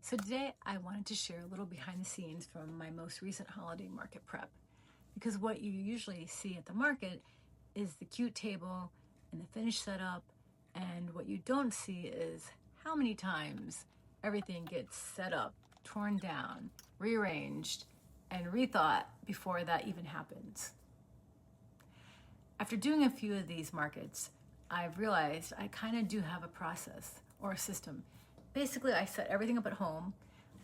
So today I wanted to share a little behind the scenes from my most recent holiday market prep. Because what you usually see at the market is the cute table and the finished setup, and what you don't see is how many times everything gets set up, torn down, rearranged, and rethought before that even happens. After doing a few of these markets, I've realized I kind of do have a process or a system. Basically, I set everything up at home.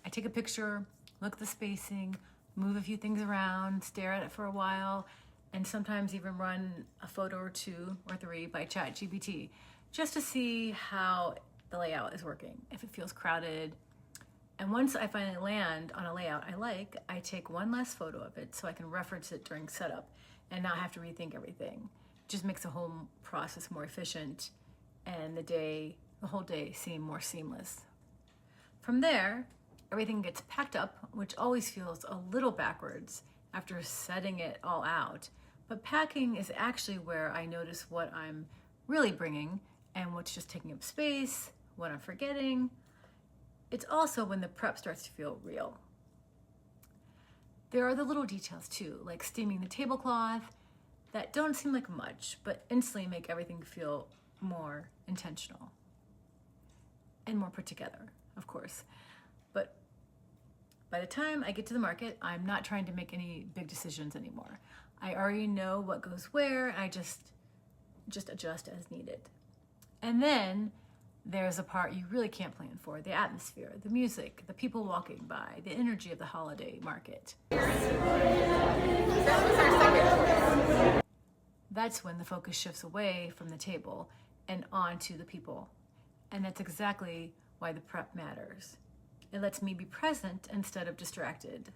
I take a picture, look at the spacing, move a few things around, stare at it for a while, and sometimes even run a photo or two or three by ChatGPT just to see how the layout is working, if it feels crowded. And once I finally land on a layout I like, I take one last photo of it so I can reference it during setup and not have to rethink everything. It just makes the whole process more efficient and the whole day seem more seamless. From there, everything gets packed up, which always feels a little backwards after setting it all out. But packing is actually where I notice what I'm really bringing and what's just taking up space, what I'm forgetting. It's also when the prep starts to feel real. There are the little details too, like steaming the tablecloth, that don't seem like much, but instantly make everything feel more intentional and more put together, of course. But by the time I get to the market, I'm not trying to make any big decisions anymore. I already know what goes where, and I just adjust as needed. And then there's a part you really can't plan for: the atmosphere, the music, the people walking by, the energy of the holiday market. That's when the focus shifts away from the table and onto the people. And that's exactly why the prep matters. It lets me be present instead of distracted.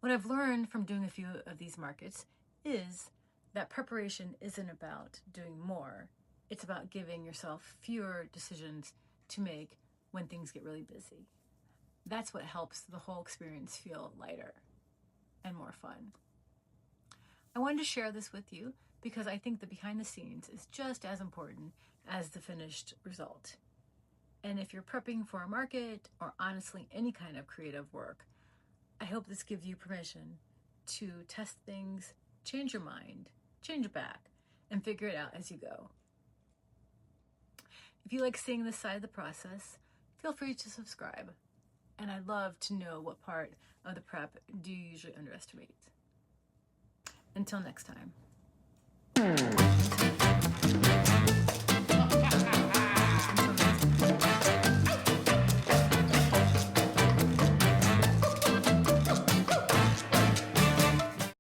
What I've learned from doing a few of these markets is that preparation isn't about doing more. It's about giving yourself fewer decisions to make when things get really busy. That's what helps the whole experience feel lighter and more fun. I wanted to share this with you because I think the behind the scenes is just as important as the finished result. And if you're prepping for a market or honestly any kind of creative work, I hope this gives you permission to test things, change your mind, change it back, and figure it out as you go. If you like seeing this side of the process, feel free to subscribe. And I'd love to know what part of the prep do you usually underestimate. Until next time.